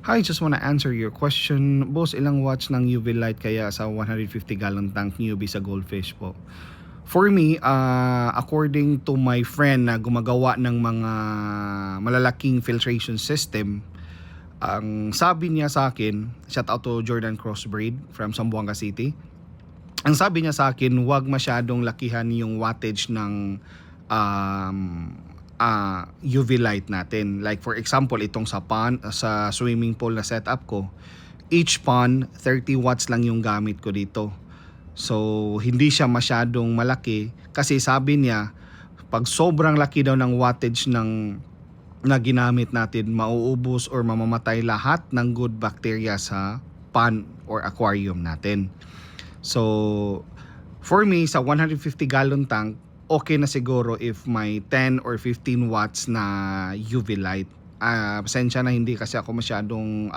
Hi, just wanna answer your question. Boss, ilang watts ng UV light kaya sa 150 gallon tank newbie sa Goldfish po? For me, according to my friend na gumagawa ng mga malalaking filtration system, ang sabi niya sa akin, shout out to Jordan Crossbreed from Zamboanga City. Ang sabi niya sa akin, huwag masyadong lakihan yung wattage ng um, UV light natin. Like for example, itong sa swimming pool na setup ko, each pond 30 watts lang yung gamit ko dito. So hindi siya masyadong malaki kasi sabi niya pag sobrang laki daw ng wattage ng na ginamit natin, mauubos or mamamatay lahat ng good bacteria sa pond or aquarium natin. So for me sa 150 gallon tank, okay na siguro if may 10 or 15 watts na UV light. Pasensya na hindi kasi ako masyadong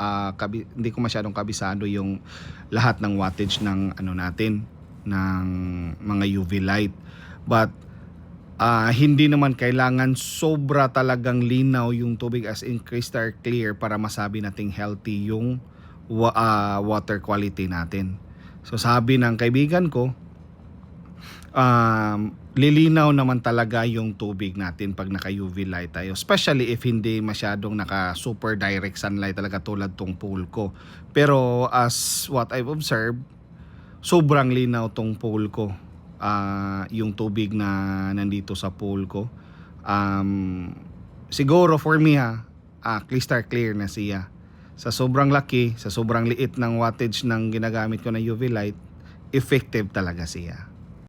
hindi ko masyadong kabisado yung lahat ng wattage ng ano natin ng mga UV light. But hindi naman kailangan sobra talagang linaw yung tubig as in crystal clear para masabi nating healthy yung water quality natin. So sabi ng kaibigan ko, lilinaw naman talaga yung tubig natin pag naka UV light tayo, especially if hindi masyadong naka super direct sunlight talaga tulad tong pool ko. Pero as what I've observed, sobrang linaw tong pool ko, yung tubig na nandito sa pool ko. Siguro for me crystal clear na siya. Sa sobrang laki, sa sobrang liit ng wattage ng ginagamit ko na UV light, effective talaga siya.